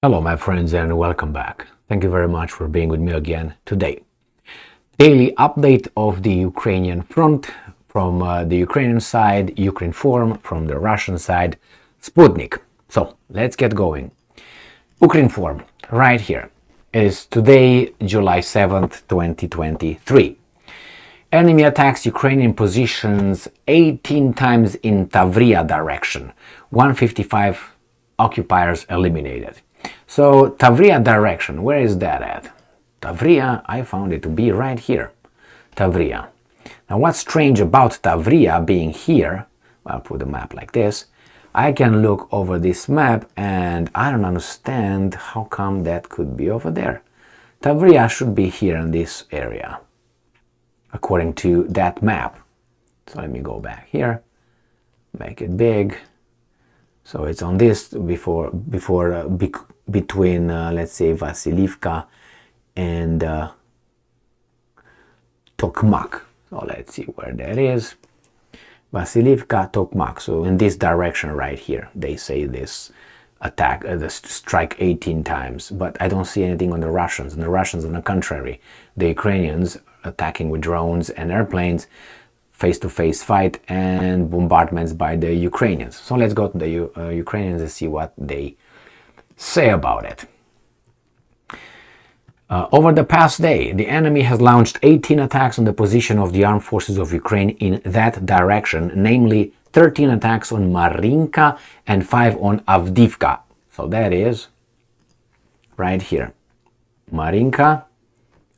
Hello my friends and welcome back. Thank you very much for being with me again today. Daily update of the Ukrainian front from the Ukrainian side, Ukrinform, from the Russian side, Sputnik. So let's get going. Ukrinform, right here. It is today, July 7th, 2023. Enemy attacks Ukrainian positions 18 times in Tavria direction. 155 occupiers eliminated. So Tavria direction, where is that at? Tavria, I found it to be right here. Tavria. Now what's strange about Tavria being here, I'll put the map like this, I can look over this map and I don't understand how come that could be over there. Tavria should be here in this area, according to that map. So let me go back here, make it big. So it's on this between let's say Vasilivka and Tokmak. So let's see where that is. Vasilivka, Tokmak. So in this direction right here, they say this attack, this strike 18 times. But I don't see anything on the Russians. And the Russians, on the contrary, the Ukrainians attacking with drones and airplanes, face-to-face fight and bombardments by the Ukrainians. So let's go to the Ukrainians and see what they say about it. Over the past day, the enemy has launched 18 attacks on the position of the armed forces of Ukraine in that direction, namely 13 attacks on Marinka and 5 on Avdiivka. So that is right here. Marinka,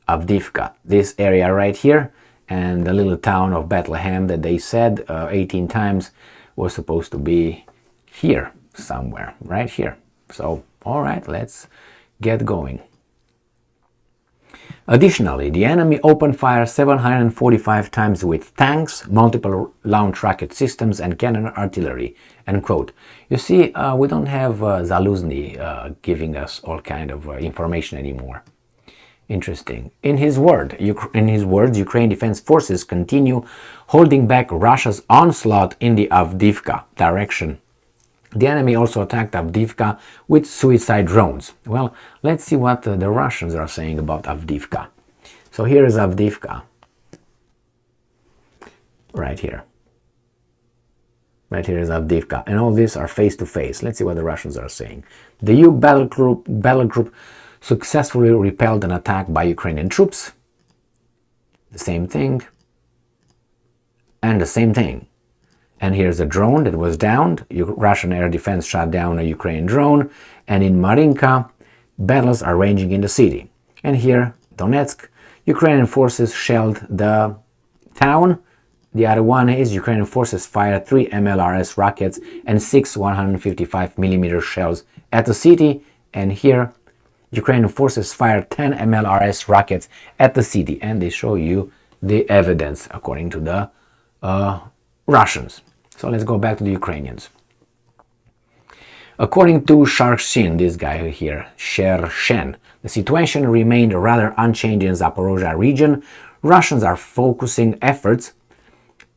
Avdiivka, this area right here, and the little town of Bethlehem that they said 18 times was supposed to be here somewhere, right here. So, all right, let's get going. Additionally, the enemy opened fire 745 times with tanks, multiple launch rocket systems, and cannon artillery. End quote. You see, we don't have Zaluzny giving us all kind of information anymore. Interesting. In his words, Ukraine Defense Forces continue holding back Russia's onslaught in the Avdiivka direction. The enemy also attacked Avdiivka with suicide drones. Well, let's see what the Russians are saying about Avdiivka. So here is Avdiivka. Right here. Right here is Avdiivka. And all these are face-to-face. Let's see what the Russians are saying. The U battle group successfully repelled an attack by Ukrainian troops. The same thing. And the same thing. And here's a drone that was downed. Russian air defense shot down a Ukrainian drone. And in Marinka, battles are raging in the city. And here, Donetsk, Ukrainian forces shelled the town. The other one is Ukrainian forces fired 3 MLRS rockets and 6 155mm shells at the city. And here, Ukrainian forces fired 10 MLRS rockets at the city. And they show you the evidence according to the Russians. So let's go back to the Ukrainians. According to Sharshin, this guy here, Shershen, the situation remained rather unchanged in Zaporozhye region. Russians are focusing efforts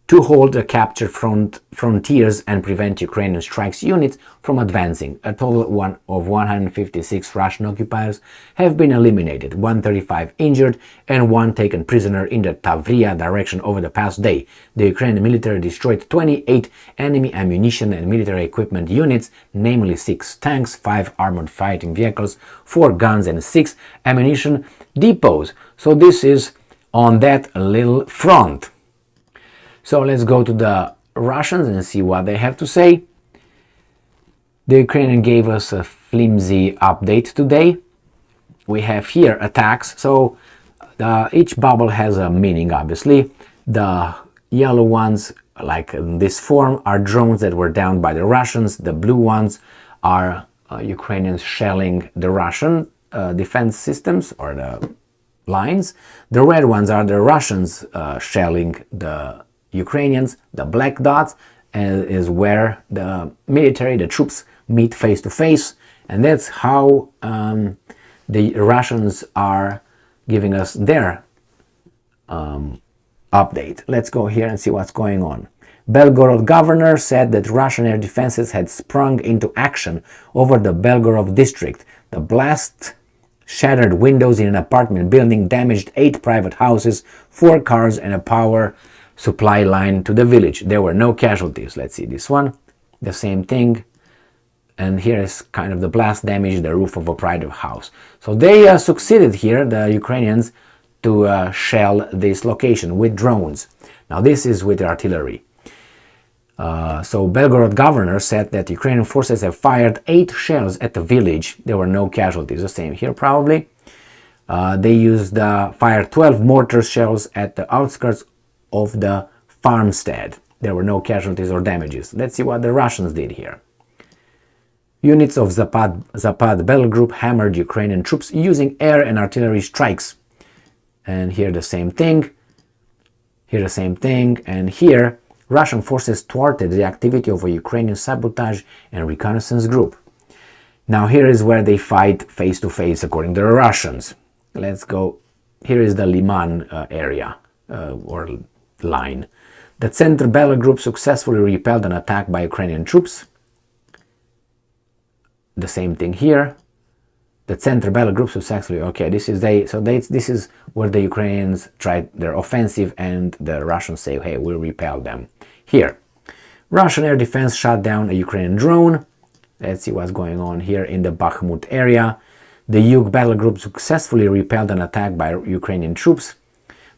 to hold the captured frontiers and prevent Ukrainian strikes units from advancing. A total of 156 Russian occupiers have been eliminated, 135 injured, and 1 taken prisoner in the Tavria direction over the past day. The Ukrainian military destroyed 28 enemy ammunition and military equipment units, namely 6 tanks, 5 armored fighting vehicles, 4 guns, and 6 ammunition depots. So this is on that little front. So let's go to the Russians and see what they have to say. The Ukrainian gave us a flimsy update today. We have here attacks. So each bubble has a meaning, obviously. The yellow ones, like in this form, are drones that were downed by the Russians. The blue ones are Ukrainians shelling the Russian defense systems or the lines. The red ones are the Russians shelling the Ukrainians. The black dots is where the military, the troops meet face to face, and that's how the Russians are giving us their update. Let's go here and see what's going on. Belgorod governor said that Russian air defenses had sprung into action over the Belgorod district. The blast shattered windows in an apartment building, damaged 8 private houses, 4 cars, and a power supply line to the village. There were no casualties. Let's see this one. The same thing. And here is kind of the blast damaged the roof of a private house. So they succeeded here, the Ukrainians, to shell this location with drones. Now this is with artillery. So Belgorod governor said that Ukrainian forces have fired 8 shells at the village. There were no casualties. The same here probably. They fired 12 mortar shells at the outskirts of the farmstead. There were no casualties or damages. Let's see what the Russians did here. Units of Zapad Bell Group hammered Ukrainian troops using air and artillery strikes. And here the same thing. Here the same thing. And here Russian forces thwarted the activity of a Ukrainian sabotage and reconnaissance group. Now here is where they fight face to face according to the Russians. Let's go. Here is the Liman area or line. The Center Bell Group successfully repelled an attack by Ukrainian troops. The same thing here. The Center Bell Group successfully. Okay, this is where the Ukrainians tried their offensive, and the Russians say, "Hey, we'll repel them." Here, Russian air defense shot down a Ukrainian drone. Let's see what's going on here in the Bakhmut area. The Yug Battle Group successfully repelled an attack by Ukrainian troops.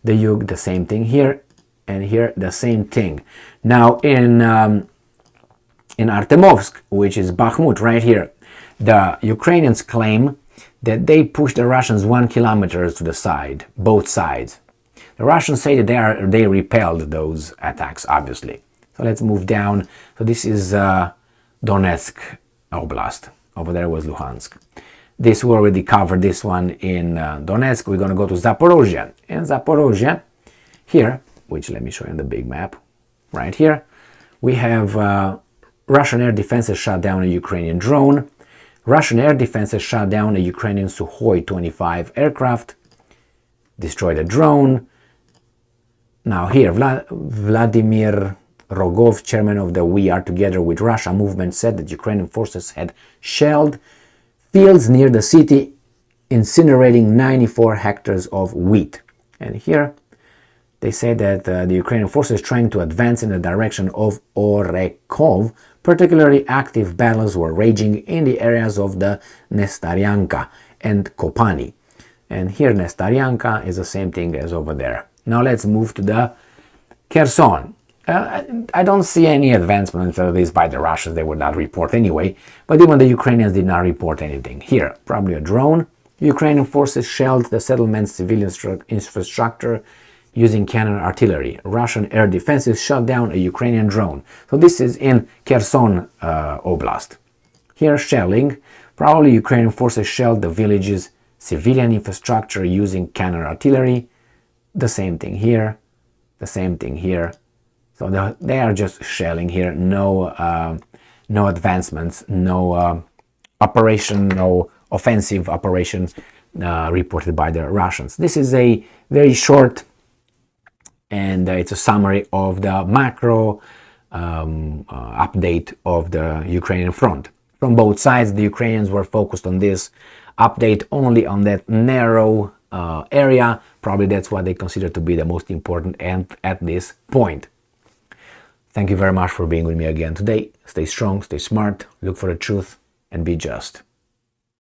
The Yug, the same thing here, and here the same thing. Now in Artemovsk, which is Bakhmut right here, the Ukrainians claim that they pushed the Russians 1 kilometer to the side, both sides. The Russians say that they repelled those attacks, obviously. So let's move down. So this is Donetsk Oblast. Over there was Luhansk. This we already covered this one in Donetsk. We're going to go to Zaporozhye. In Zaporozhye, here, which let me show you on the big map, right here, we have Russian air defenses shot down a Ukrainian drone. Russian air defenses shot down a Ukrainian Sukhoi 25 aircraft, destroyed a drone. Now here, Vladimir Rogov, chairman of the We Are Together with Russia movement, said that Ukrainian forces had shelled fields near the city, incinerating 94 hectares of wheat. And here they say that the Ukrainian forces trying to advance in the direction of Orekov. Particularly active battles were raging in the areas of the Nestaryanka and Kopani. And here Nestaryanka is the same thing as over there. Now let's move to the Kherson. I don't see any advancements of this by the Russians. They would not report anyway. But even the Ukrainians did not report anything. Here, probably a drone. Ukrainian forces shelled the settlement's civilian infrastructure using cannon artillery. Russian air defenses shot down a Ukrainian drone. So this is in Kherson Oblast. Here shelling. Probably Ukrainian forces shelled the village's civilian infrastructure using cannon artillery. The same thing here. The same thing here. So they are just shelling here. No advancements. No operation. No offensive operation reported by the Russians. This is a very short and it's a summary of the macro update of the Ukrainian front. From both sides, the Ukrainians were focused on this update only on that narrow area. Probably that's what they consider to be the most important and at this point. Thank you very much for being with me again today. Stay strong, stay smart, look for the truth, and be just.